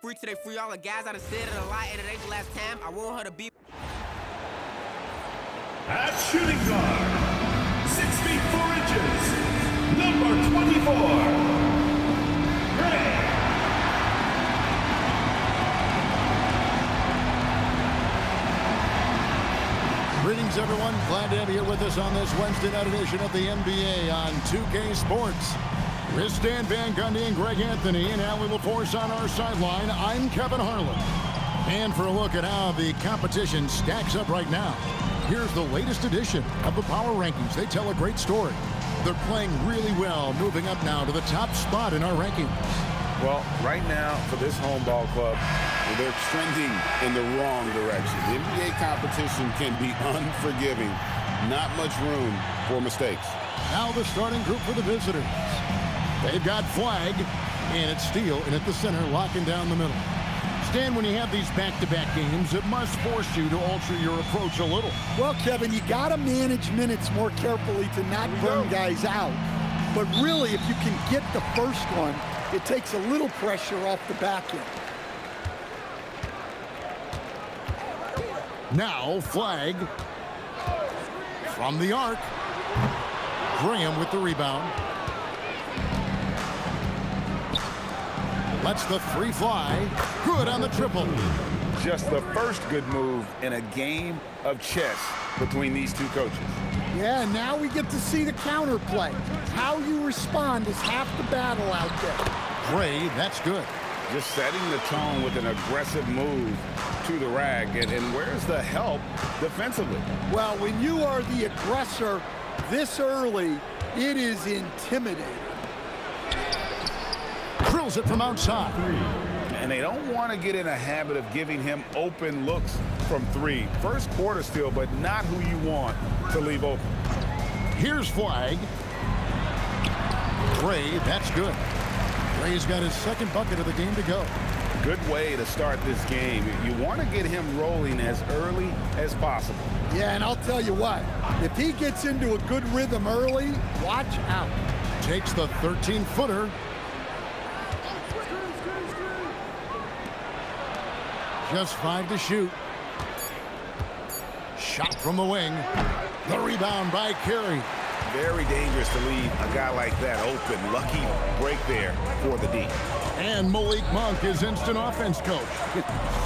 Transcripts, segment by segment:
free till they free all the guys. I done said it a lot, and it ain't the last time. I want her to be. At shooting guard, 6 feet 4 inches, number 24, Gray. Greetings, everyone. Glad to have you here with us on this Wednesday night edition of the NBA on 2K Sports. With Stan Van Gundy and Greg Anthony and Allie LaForce on our sideline, I'm Kevin Harlan. And for a look at how the competition stacks up right now, here's the latest edition of the Power Rankings. They tell a great story. They're playing really well, moving up now to the top spot in our rankings. Well, right now, for this home ball club, they're trending in the wrong direction. The NBA competition can be unforgiving. Not much room for mistakes. Now the starting group for the visitors. They've got Flag, and it's Steele, and at the center, locking down the middle. Stan, when you have these back-to-back games, it must force you to alter your approach a little. Well, Kevin, you got to manage minutes more carefully to not burn guys out. But really, if you can get the first one, it takes a little pressure off the back end. Now, Flag from the arc. Graham with the rebound. Lets the three fly. Good on the triple. Just the first good move in a game of chess between these two coaches. Yeah, now we get to see the counterplay. How you respond is half the battle out there. Gray, that's good. Just setting the tone with an aggressive move to the rack. And where's the help defensively? Well, when you are the aggressor this early, it is intimidating. Drills it from outside. And they don't want to get in a habit of giving him open looks from three. First quarter still, but not who you want to leave open. Here's Flag. Gray, that's good. Gray's got his second bucket of the game to go. Good way to start this game. You want to get him rolling as early as possible. Yeah, and I'll tell you what, if he gets into a good rhythm early, watch out. Takes the 13-footer. Just 5 to shoot. Shot from the wing. The rebound by Carey. Very dangerous to leave a guy like that open. Lucky break there for the D. And Malik Monk is instant offense coach.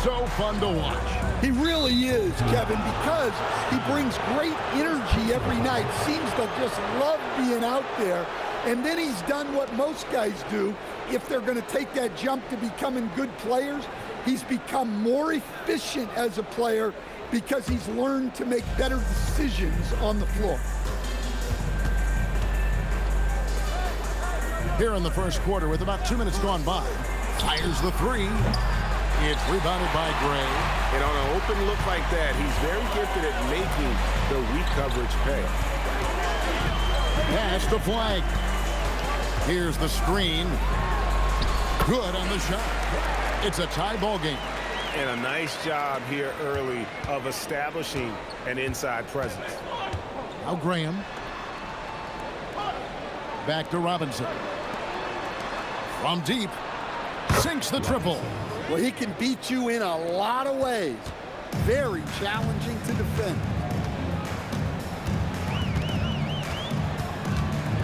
So fun to watch. He really is, Kevin, because he brings great energy every night. Seems to just love being out there. And then he's done what most guys do. If they're going to take that jump to becoming good players, he's become more efficient as a player because he's learned to make better decisions on the floor. Here in the first quarter with about 2 minutes gone by. Fires the three. It's rebounded by Gray. And on an open look like that, he's very gifted at making the weak coverage pay. Pass the Flag. Here's the screen. Good on the shot. It's a tie ball game. And a nice job here early of establishing an inside presence. Now Graham. Back to Robinson. From deep. Sinks the triple. Well, he can beat you in a lot of ways. Very challenging to defend.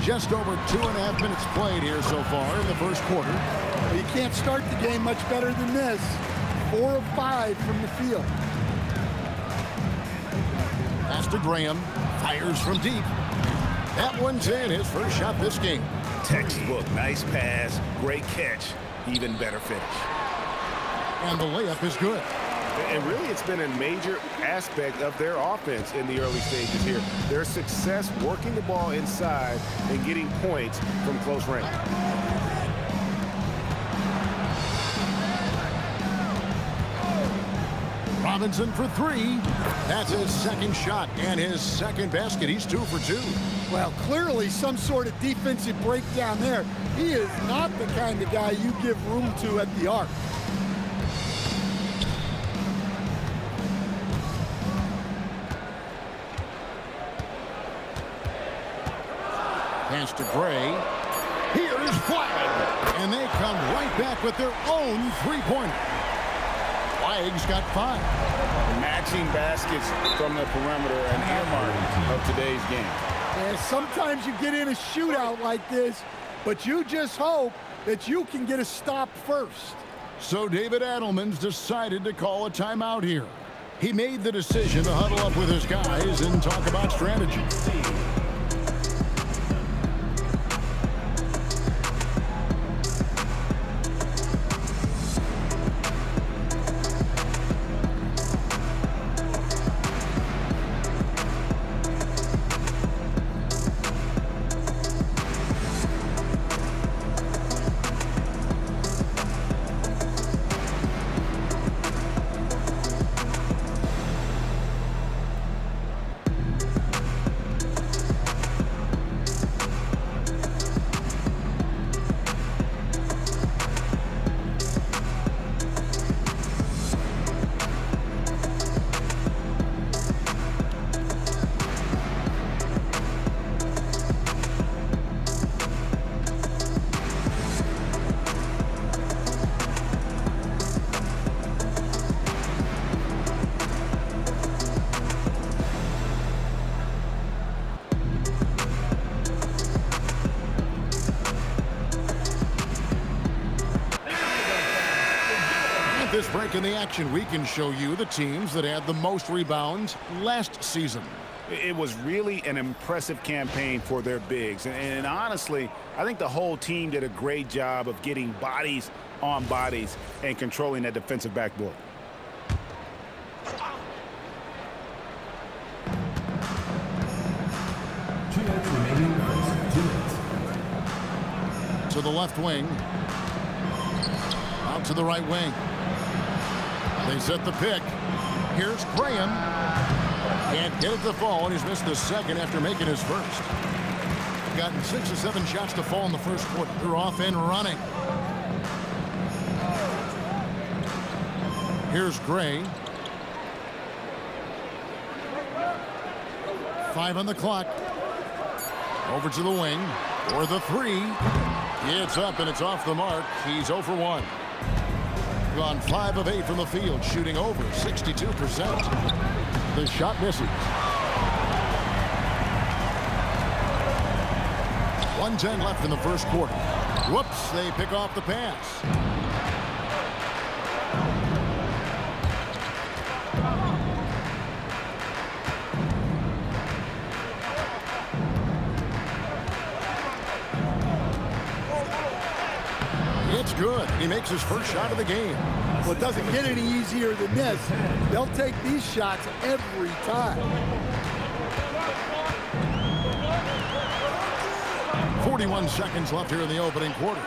Just over 2.5 minutes played here so far in the first quarter. Well, you can't start the game much better than this. 4 of 5 from the field. Pass to Graham. Fires from deep. That one's in, his first shot this game. Textbook, nice pass, great catch, even better finish. And the layup is good. And really, it's been a major aspect of their offense in the early stages here. Their success working the ball inside and getting points from close range. Robinson for three. That's his second shot and his second basket. He's 2 for 2. Well, clearly some sort of defensive breakdown there. He is not the kind of guy you give room to at the arc. Pass to Gray. Here's Flag. And they come right back with their own three-pointer. Flags got 5. Matching baskets from the perimeter, an earmark of today's game. And sometimes you get in a shootout like this, but you just hope that you can get a stop first. So David Adelman's decided to call a timeout here. He made the decision to huddle up with his guys and talk about strategy. This break in the action, we can show you the teams that had the most rebounds last season. It was really an impressive campaign for their bigs. And honestly, I think the whole team did a great job of getting bodies on bodies and controlling that defensive backboard. To the left wing. Out to the right wing. They set the pick. Here's Graham. Can't get it to fall, and he's missed the second after making his first. Gotten 6 or 7 shots to fall in the first quarter. They're off and running. Here's Gray. 5 on the clock. Over to the wing. For the 3. It's up, and it's off the mark. He's 0 for 1. Gone 5 of 8 from the field, shooting over 62%. The shot misses. 1:10 left in the first quarter. Whoops, they pick off the pass. It's good. He makes his first shot of the game. Well, it doesn't get any easier than this. They'll take these shots every time. 41 seconds left here in the opening quarter.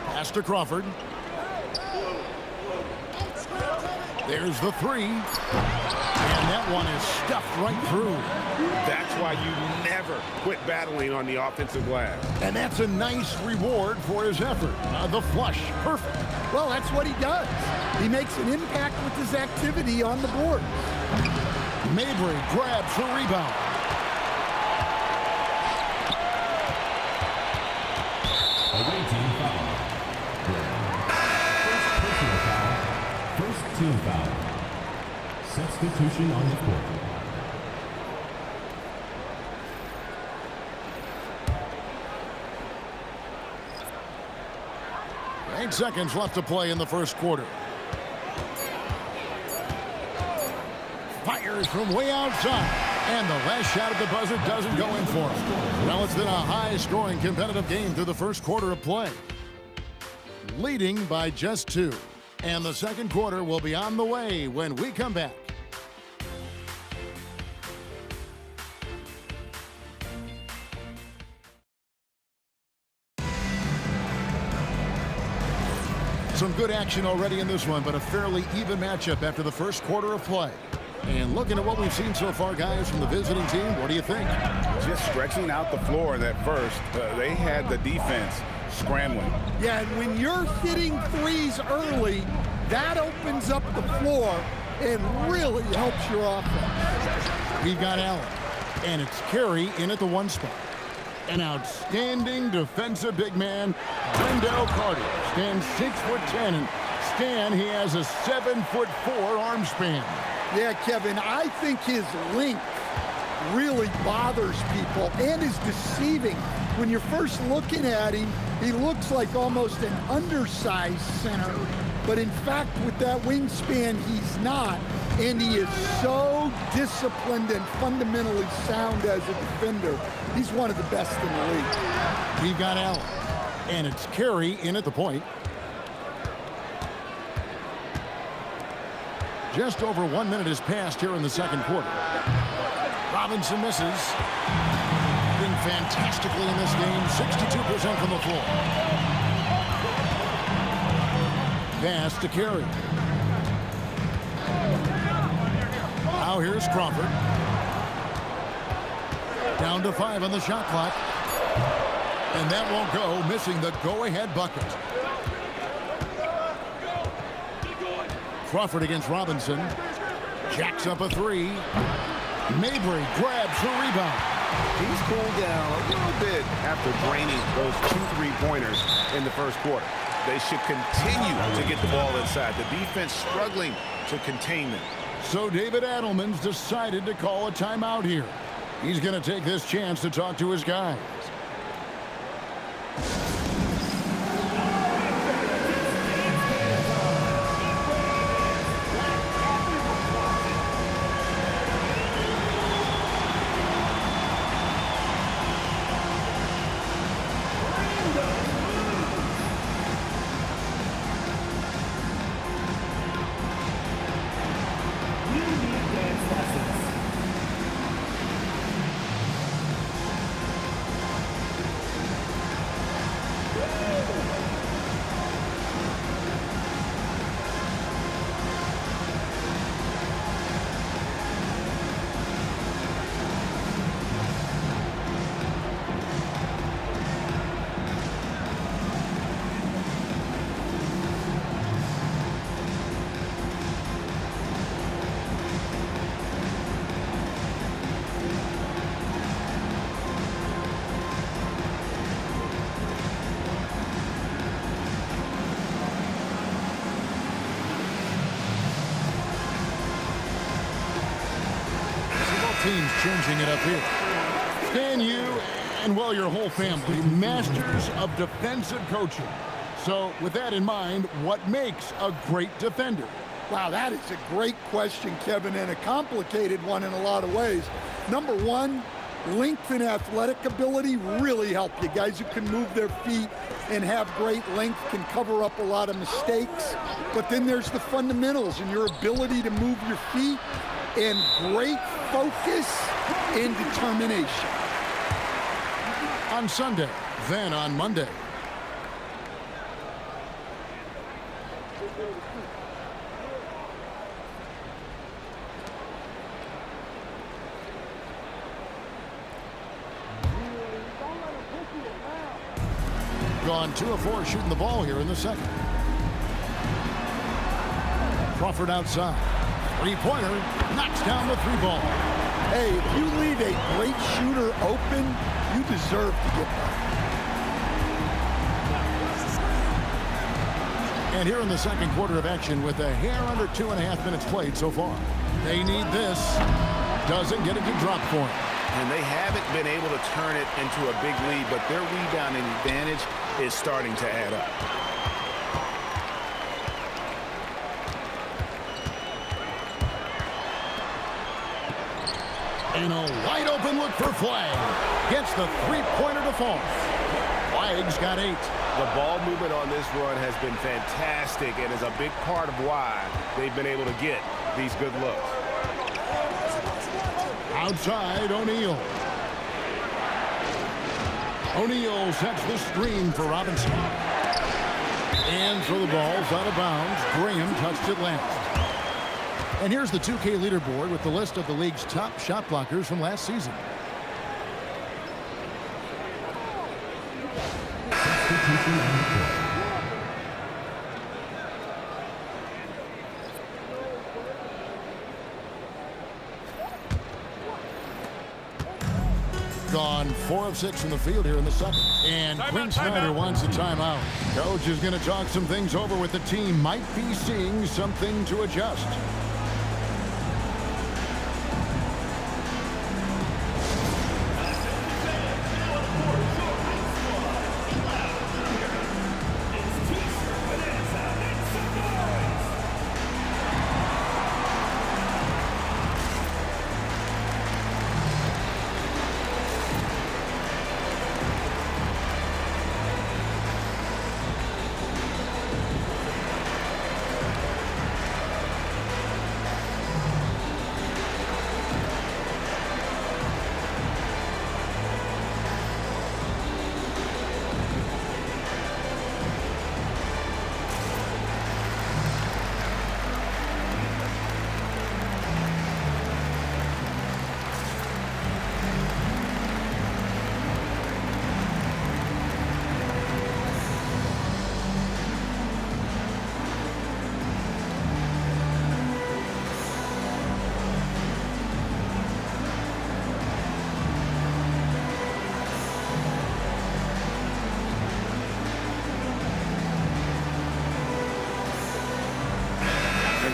Pass to Crawford. There's the 3. And that one is stuffed right through. That's why you never quit battling on the offensive glass. And that's a nice reward for his effort. The flush, perfect. Well, that's what he does. He makes an impact with his activity on the board. Mabry grabs the rebound. Away team foul. Personal foul. First team foul. Substitution on the court. 8 seconds left to play in the first quarter. Fires from way outside. And the last shot at the buzzer doesn't go in for him. Well, it's been a high-scoring competitive game through the first quarter of play. Leading by just 2. And the second quarter will be on the way when we come back. Some good action already in this one, but a fairly even matchup after the first quarter of play. And looking at what we've seen so far, guys, from the visiting team, what do you think? Just stretching out the floor in that first. They had the defense scrambling. Yeah, and when you're hitting threes early, that opens up the floor and really helps your offense. We've got Allen, and it's Carey in at the 1 spot. An outstanding defensive big man, Wendell Carter, stands 6'10", and Stan, he has a 7'4" arm span. Yeah, Kevin, I think his length really bothers people and is deceiving. When you're first looking at him, he looks like almost an undersized center, but in fact, with that wingspan, he's not. And he is so disciplined and fundamentally sound as a defender. He's one of the best in the league. We've got Allen, and it's Carey in at the point. Just over 1 minute has passed here in the second quarter. Robinson misses. Doing fantastically in this game, 62% from the floor. Pass to Carey. Now here's Crawford. Down to 5 on the shot clock. And that won't go, missing the go-ahead bucket. Crawford against Robinson. Jacks up a 3. Mabry grabs the rebound. He's cooled down a little bit after draining those 2 3-pointers in the first quarter. They should continue to get the ball inside. The defense struggling to contain them. So David Adelman's decided to call a timeout here. He's going to take this chance to talk to his guys. Teams changing it up here. Can you, and well, your whole family, masters of defensive coaching. So with that in mind, what makes a great defender? Wow, that is a great question, Kevin, and a complicated one in a lot of ways. Number one, length and athletic ability really help you. Guys who can move their feet and have great length can cover up a lot of mistakes. But then there's the fundamentals and your ability to move your feet and great focus and determination. On Sunday, then on Monday. Gone 2 of 4 shooting the ball here in the second. Crawford outside. Three-pointer, knocks down the 3-ball. Hey, if you leave a great shooter open, you deserve to get that. And here in the second quarter of action with a hair under 2.5 minutes played so far. They need this. Doesn't get a good drop for him. And they haven't been able to turn it into a big lead, but their rebounding advantage is starting to add up. And a wide open look for Flagg. Gets the three-pointer to fall. Flagg's got 8. The ball movement on this run has been fantastic and is a big part of why they've been able to get these good looks. Outside, O'Neal. O'Neal sets the screen for Robinson. And so the ball's out of bounds. Graham touched it last. And here's the 2K leaderboard with the list of the league's top shot blockers from last season. gone 4 of 6 from the field here in the second. And Quinn Snyder wants a timeout. Coach is going to talk some things over with the team. Might be seeing something to adjust.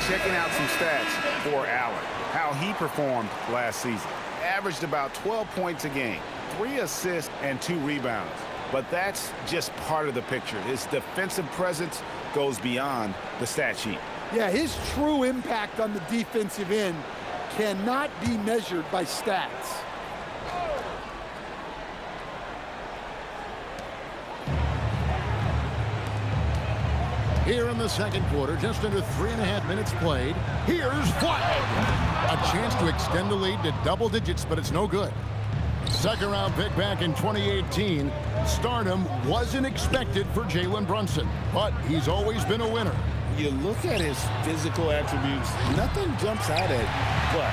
Checking out some stats for Allen, how he performed last season. Averaged about 12 points a game, 3 assists and 2 rebounds. But that's just part of the picture. His defensive presence goes beyond the stat sheet. Yeah, his true impact on the defensive end cannot be measured by stats. Here in the second quarter, just under 3.5 minutes played. Here's Flag. A chance to extend the lead to double digits, but it's no good. Second round pick back in 2018. Stardom wasn't expected for Jalen Brunson, but he's always been a winner. You look at his physical attributes, nothing jumps out at, but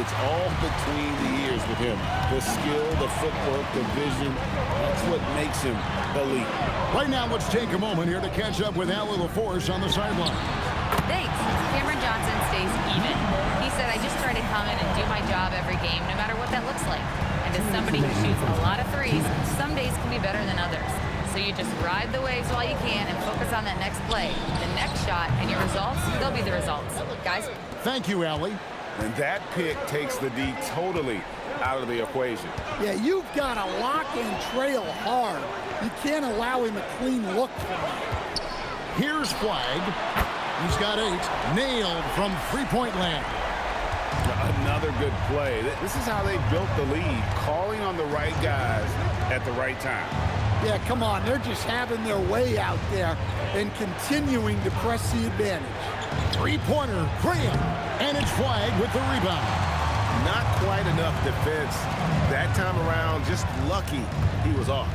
it's all between the ears with him. The skill, the footwork, the vision, that's what makes him elite. Right now, let's take a moment here to catch up with Allie LaForce on the sideline. Thanks. Cameron Johnson stays even. He said, I just try to come in and do my job every game, no matter what that looks like. And as somebody who shoots a lot of threes, some days can be better than others. So you just ride the waves while you can and focus on that next play. The next shot and your results, they'll be the results. Guys. Thank you, Allie. And that pick takes the D totally out of the equation. Yeah, you've got to lock and trail hard. You can't allow him a clean look from that. Here's Flag. He's got 8. Nailed from three-point land. Another good play. This is how they built the lead, calling on the right guys at the right time. Yeah, come on. They're just having their way out there and continuing to press the advantage. Three-pointer, Graham. And it's Flag with the rebound. Not quite enough defense that time around. Just lucky he was off.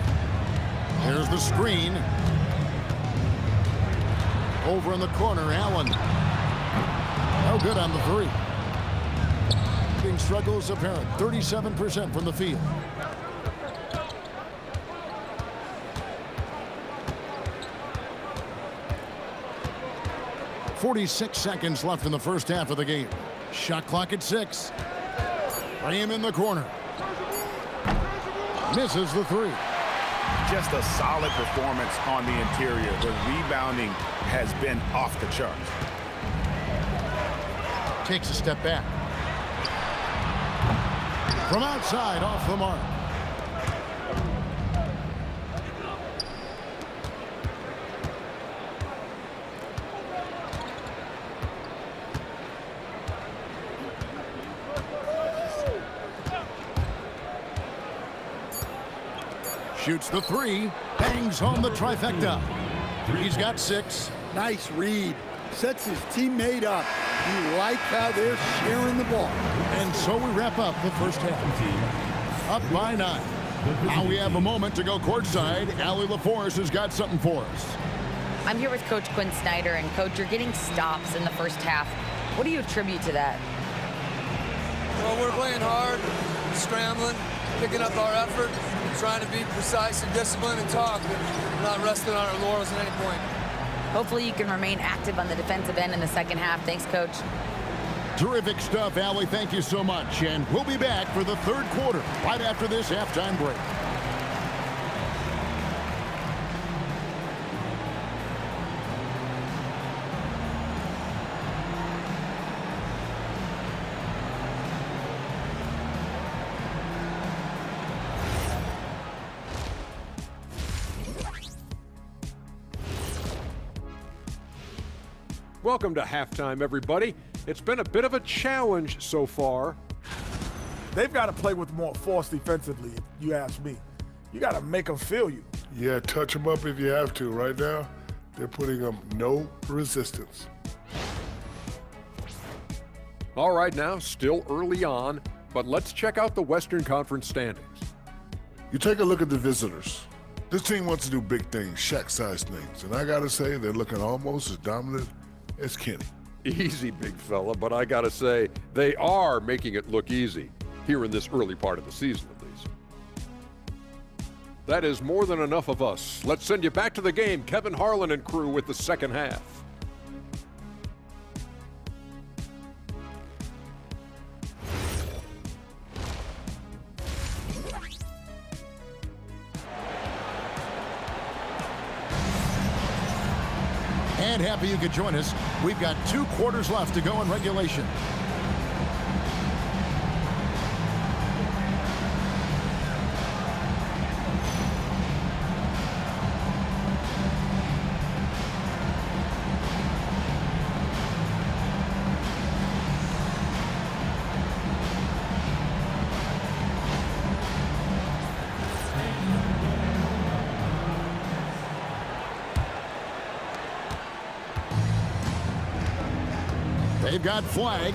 Here's the screen. Over in the corner, Allen. No good on the 3. Shooting struggles apparent. 37% from the field. .46 seconds left in the first half of the game. Shot clock at 6. Graham in the corner. Misses the 3. Just a solid performance on the interior. The rebounding has been off the charts. Takes a step back. From outside, off the mark. Shoots the 3, bangs home the trifecta. He's got 6. Nice read. Sets his teammate up. You like how they're sharing the ball. And so we wrap up the first half. Up by 9. Now we have a moment to go courtside. Allie LaForce has got something for us. I'm here with Coach Quinn Snyder, and Coach, you're getting stops in the first half. What do you attribute to that? Well, we're playing hard, scrambling, picking up our effort, trying to be precise and disciplined and talk. We're not resting on our laurels at any point. Hopefully you can remain active on the defensive end in the second half. Thanks, Coach. Terrific stuff, Allie. Thank you so much. And we'll be back for the third quarter right after this halftime break. Welcome to halftime, everybody. It's been a bit of a challenge so far. They've got to play with more force defensively, if you ask me. You got to make them feel you. Yeah, touch them up if you have to. Right now, they're putting up no resistance. All right, now, still early on, but let's check out the Western Conference standings. You take a look at the visitors. This team wants to do big things, Shaq-sized things, and I got to say they're looking almost as dominant as Kenny. Easy, big fella, but I gotta say, they are making it look easy, here in this early part of the season at least. That is more than enough of us. Let's send you back to the game, Kevin Harlan and crew with the second half. And happy you could join us. We've got 2 quarters left to go in regulation. They've got flag,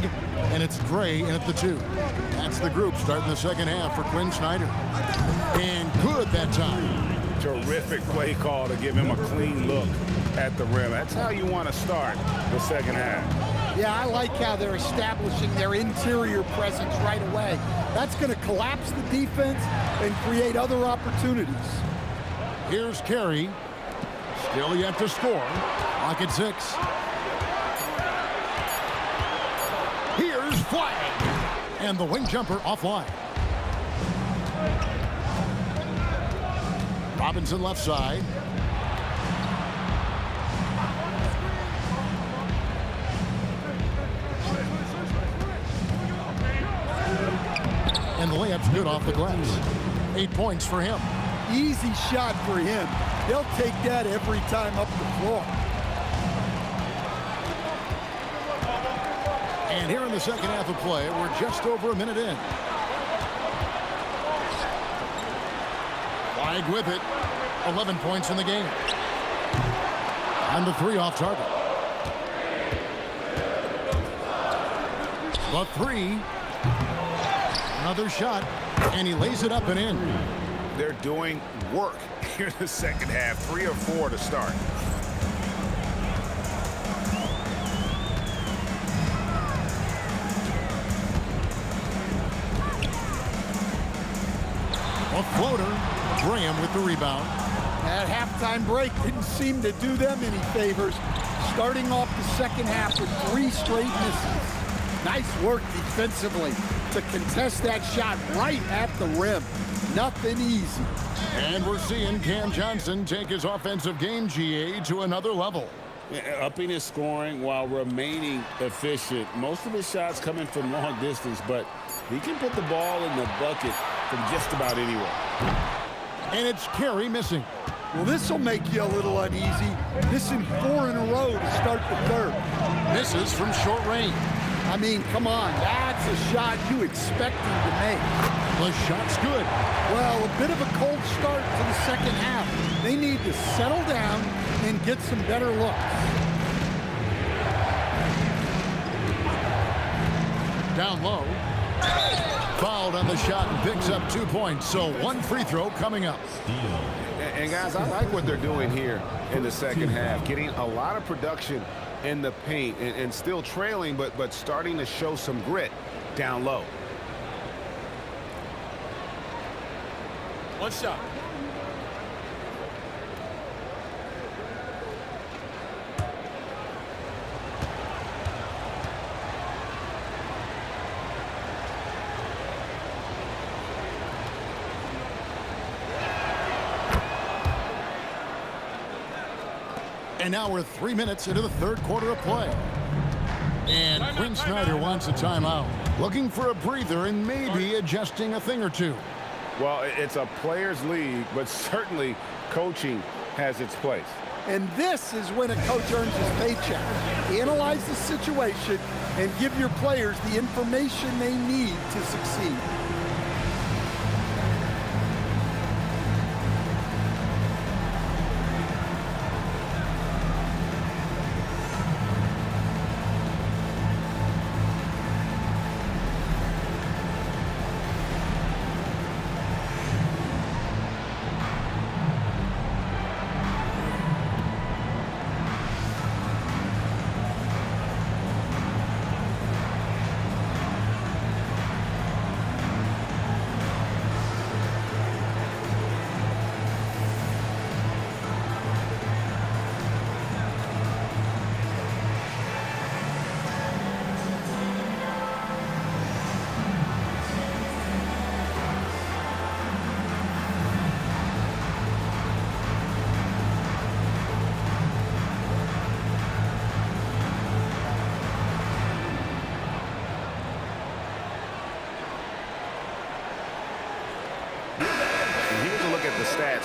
and it's Gray in at the 2. That's the group starting the second half for Quinn Snyder. And good that time. Terrific play call to give him a clean look at the rim. That's how you want to start the second half. Yeah, I like how they're establishing their interior presence right away. That's going to collapse the defense and create other opportunities. Here's Carey. Still yet to score. Lock at 6. Here's flag. And the wing jumper offline. Robinson left side. And the layup's good off the glass. 8 points for him. Easy shot for him. They'll take that every time up the floor. And here in the second half of play, we're just over a minute in. Flag with it. 11 points in the game. And the 3 off target. The 3. Another shot. And he lays it up and in. They're doing work here in the second half. 3 or 4 to start. A floater. Graham with the rebound. That halftime break didn't seem to do them any favors. Starting off the second half with 3 straight misses. Nice work defensively to contest that shot right at the rim. Nothing easy. And we're seeing Cam Johnson take his offensive game, GA, to another level. Upping his scoring while remaining efficient. Most of his shots coming from long distance, but he can put the ball in the bucket from just about anywhere. And it's Carey missing. Well, this will make you a little uneasy. Missing 4 in a row to start the third. Misses from short range. I mean, come on. That's a shot you expect him to make. The shot's good. Well, a bit of a cold start to the second half. They need to settle down and get some better looks. Down low. Fouled on the shot and picks up 2 points. So 1 free throw coming up. And guys, I like what they're doing here in the second half. Getting a lot of production in the paint and still trailing, but starting to show some grit down low. One shot. And now we're 3 minutes into the third quarter of play. And Quinn Snyder wants a timeout. Looking for a breather and maybe adjusting a thing or two. Well, it's a players' league, but certainly coaching has its place. And this is when a coach earns his paycheck. Analyze the situation and give your players the information they need to succeed.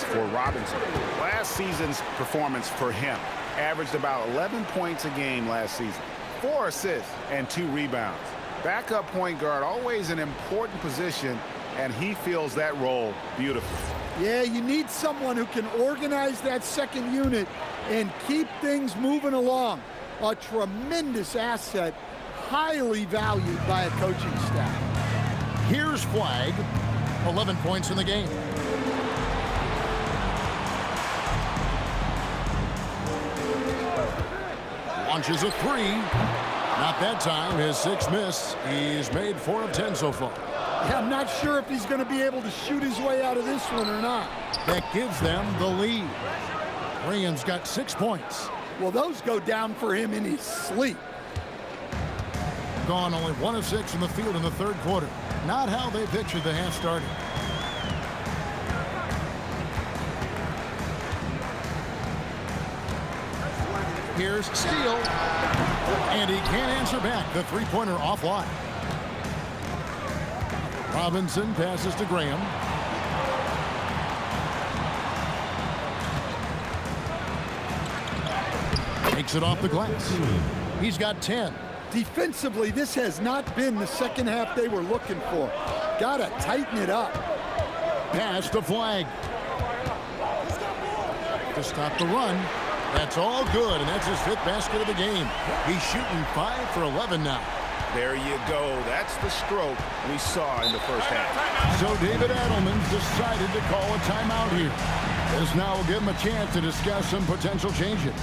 For Robinson. Last season's performance for him averaged about 11 points a game last season, 4 assists and 2 rebounds. Backup point guard, always an important position, and he fills that role beautifully. Yeah, you need someone who can organize that second unit and keep things moving along. A tremendous asset, highly valued by a coaching staff. Here's Flagg, 11 points in the game. Launches a three. Not that time. His 6th miss. He's made 4 of 10 so far. Yeah, I'm not sure if he's going to be able to shoot his way out of this one or not. That gives them the lead. Ryan's got 6 points. Well, those go down for him in his sleep. Gone only 1 of 6 in the field in the third quarter. Not how they pictured the half started. Here's Steele. And he can't answer back. The three-pointer offline. Robinson passes to Graham. Takes it off the glass. He's got 10. Defensively, this has not been the second half they were looking for. Gotta tighten it up. Pass to Flagg. To stop the run. That's all good, and that's his 5th basket of the game. He's shooting 5 for 11 now. There you go. That's the stroke we saw in the first half. So David Adelman decided to call a timeout here. This now will give him a chance to discuss some potential changes.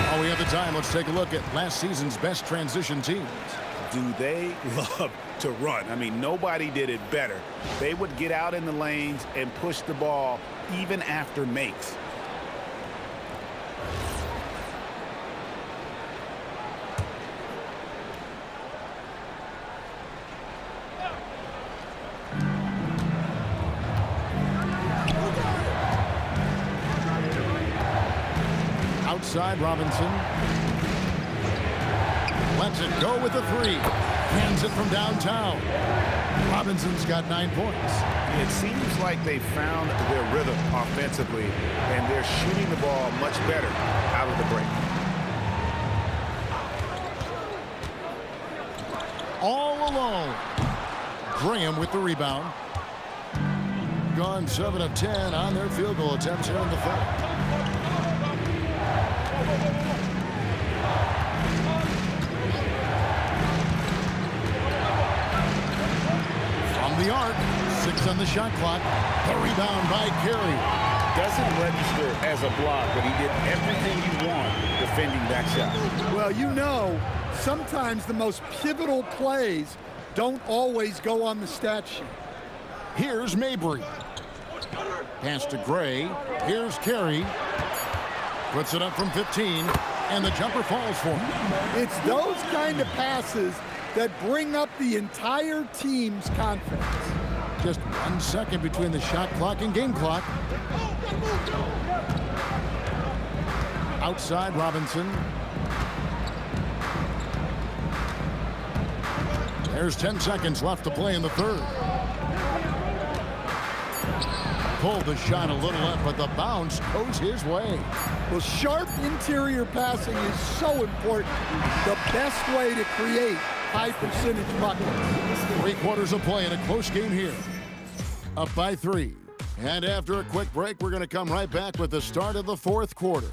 While we have the time, let's take a look at last season's best transition teams. Do they love to run? I mean, nobody did it better. They would get out in the lanes and push the ball even after makes. outside Robinson. Lets it go with the three. Hands it from downtown. Robinson's got 9 points. It seems like they found their rhythm offensively, and they're shooting the ball much better out of the break. All alone. Graham with the rebound. Gone 7 of 10 on their field goal attempts here in the third. From the arc, 6 on the shot clock. The rebound by Carey. Doesn't register as a block, but he did everything you want defending that shot. Well, you know, sometimes the most pivotal plays don't always go on the stat sheet. Here's Mabry. Pass to Gray. Here's Carey. Puts it up from 15, and the jumper falls for him. It's those kind of passes that bring up the entire team's confidence. Just 1 second between the shot clock and game clock. Outside Robinson. There's 10 seconds left to play in the third. Pulled the shot a little up, but the bounce goes his way. Well, sharp interior passing is so important. The best way to create high percentage buckets. 3 quarters of play in a close game here. Up by 3. And after a quick break, we're going to come right back with the start of the fourth quarter.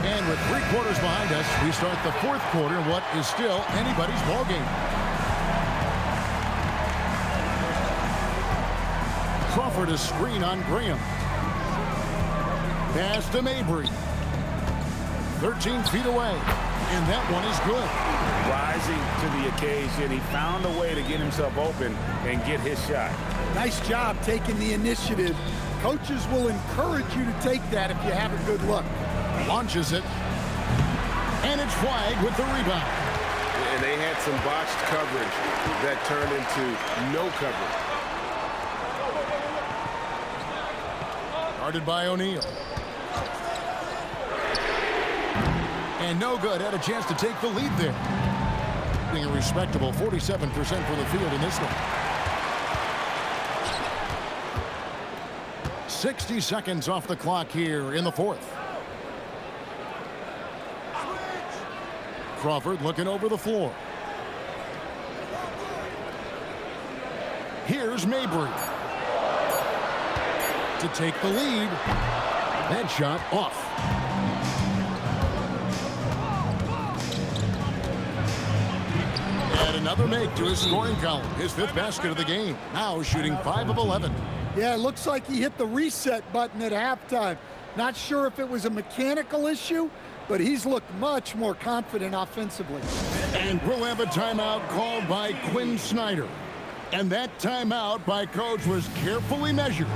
And with 3 quarters behind us, we start the fourth quarter in what is still anybody's ball game. Crawford a screen on Graham. Pass to Mabry. 13 feet away, and that one is good. Rising to the occasion, he found a way to get himself open and get his shot. Nice job taking the initiative. Coaches will encourage you to take that if you have a good look. Launches it, and it's flagged with the rebound. And they had some botched coverage that turned into no coverage. Guarded by O'Neal. And no good. Had a chance to take the lead there. Being a respectable 47% for the field in this one. 60 seconds off the clock here in the fourth. Crawford looking over the floor. Here's Mabry to take the lead. That shot off. And another make to his scoring column. His 5th basket of the game. Now shooting 5 of 11. Yeah, it looks like he hit the reset button at halftime. Not sure if it was a mechanical issue, but he's looked much more confident offensively. And we'll have a timeout called by Quinn Snyder. And that timeout by Coach was carefully measured,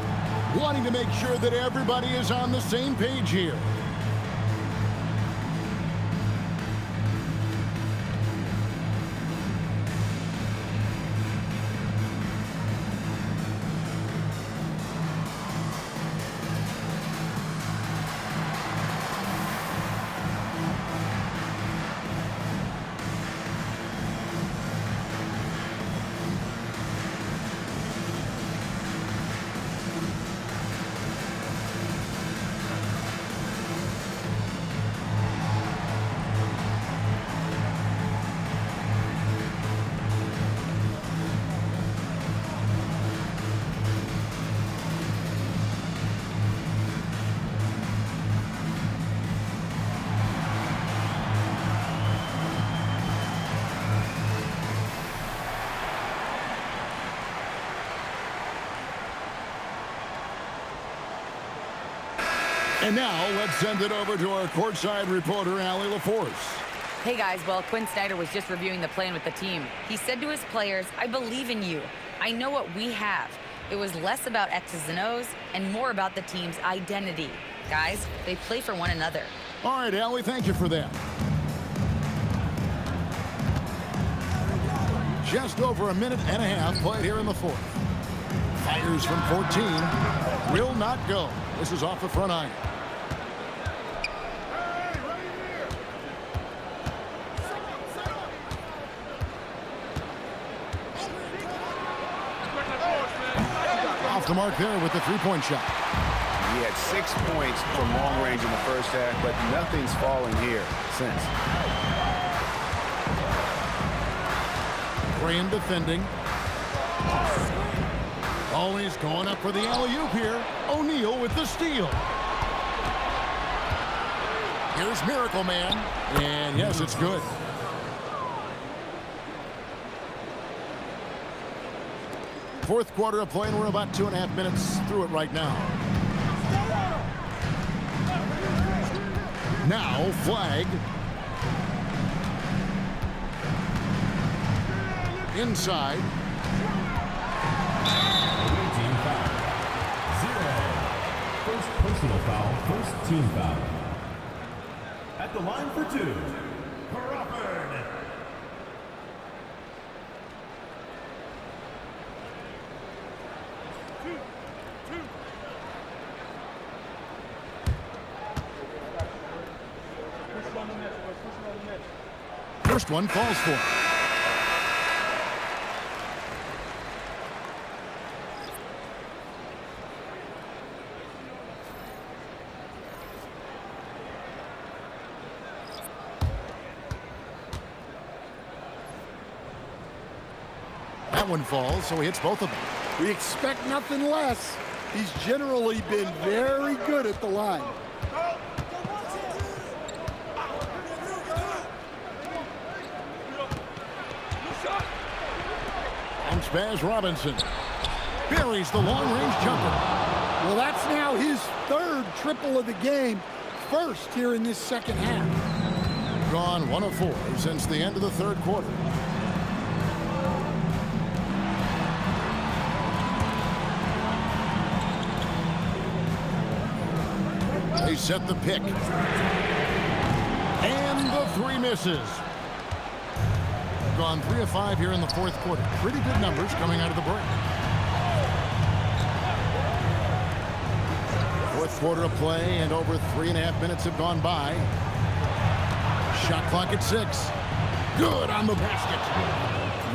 wanting to make sure that everybody is on the same page here. And now let's send it over to our courtside reporter, Allie LaForce. Hey guys, well, Quinn Snyder was just reviewing the plan with the team. He said to his players, I believe in you. I know what we have. It was less about X's and O's and more about the team's identity. Guys, they play for one another. All right, Allie, thank you for that. Just over a minute and a half played here in the fourth. Fires from 14. Will not go. This is off the front iron. Off the mark there with the three-point shot. He had 6 points from long range in the first half, but nothing's falling here since. Graham defending. Always going up for the alley-oop here. O'Neal with the steal. Here's Miracle Man. And yes, it's good. Fourth quarter of play, and we're about 2.5 minutes through it right now. Now, flag. Inside. Team foul. 0. First personal foul, first team foul. At the line for 2, Crawford. First one falls for. That one falls, so he hits both of them. We expect nothing less. He's generally been very good at the line. Bounce pass Robinson. Buries the long-range jumper. Well, that's now his third triple of the game. First here in this second half. Gone 1 of 4 since the end of the third quarter. They set the pick. And the three misses. Gone 3 of 5 here in the fourth quarter. Pretty good numbers coming out of the break. Fourth quarter of play, and over 3.5 minutes have gone by. Shot clock at 6. Good on the basket.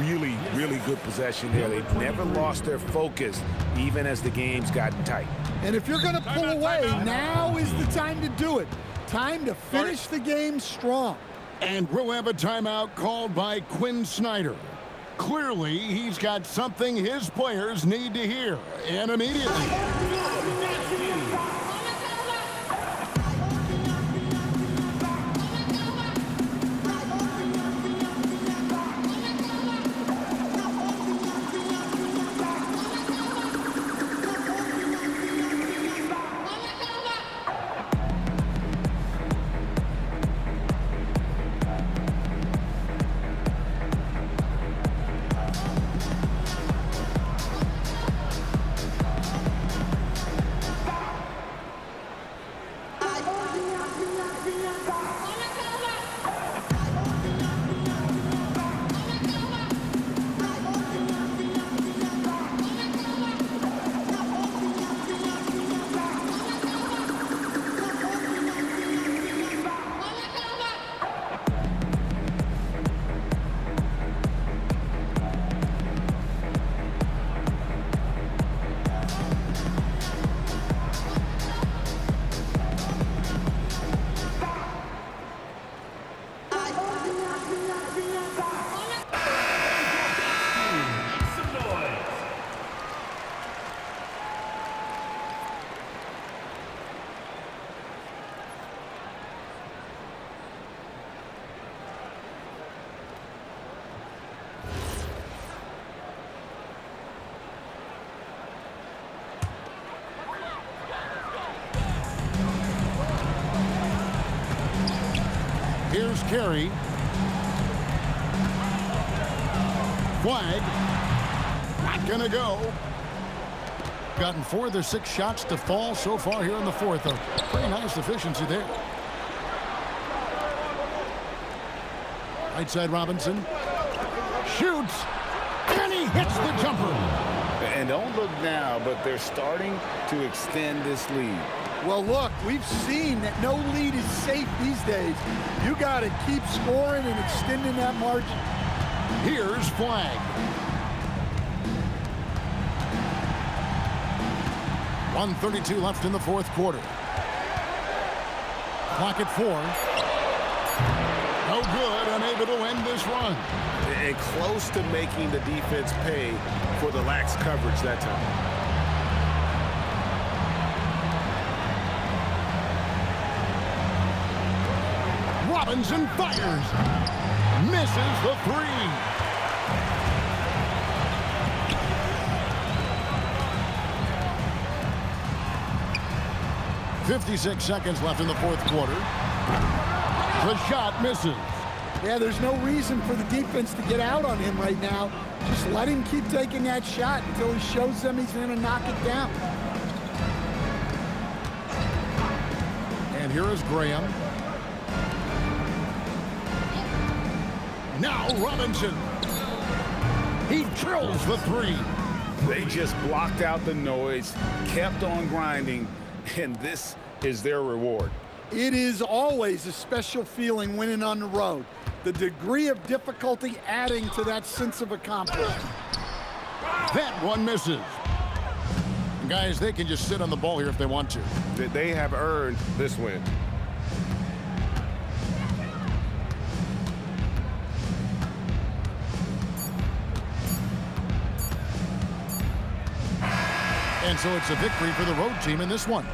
Really, really good possession here. They've never lost their focus, even as the game's gotten tight. And if you're going to pull away, now is the time to do it. Time to finish the game strong. And we'll have a timeout called by Quinn Snyder. Clearly, he's got something his players need to hear, and immediately. Here's Carey. Flag. Not gonna go. Gotten 4 of their 6 shots to fall so far here in the fourth. A pretty nice efficiency there. Right side Robinson. Shoots. And he hits the jumper. And don't look now, but they're starting to extend this lead. Well, look, we've seen that no lead is safe these days. You got to keep scoring and extending that margin. Here's Flag. 1:32 left in the fourth quarter. Clock at 4. No good, unable to end this run. And close to making the defense pay for the lax coverage that time. Robinson fires. Misses the 3. 56 seconds left in the fourth quarter. The shot misses. Yeah, there's no reason for the defense to get out on him right now. Just let him keep taking that shot until he shows them he's going to knock it down. And here is Graham. Now Robinson. He drills the 3. They just blocked out the noise, kept on grinding, and this is their reward. It is always a special feeling winning on the road. The degree of difficulty adding to that sense of accomplishment. That one misses. And guys, they can just sit on the ball here if they want to. They have earned this win. And so it's a victory for the road team in this one.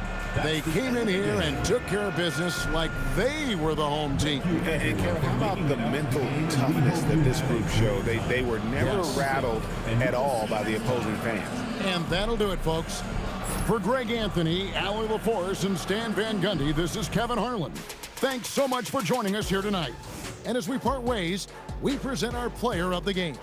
They came in here and took care of business like they were the home team. And Carol, how about the mental toughness that this group showed? They were never rattled at all by the opposing fans. And that'll do it, folks. For Greg Anthony, Allie LaForce, and Stan Van Gundy, this is Kevin Harlan. Thanks so much for joining us here tonight. And as we part ways, we present our player of the game.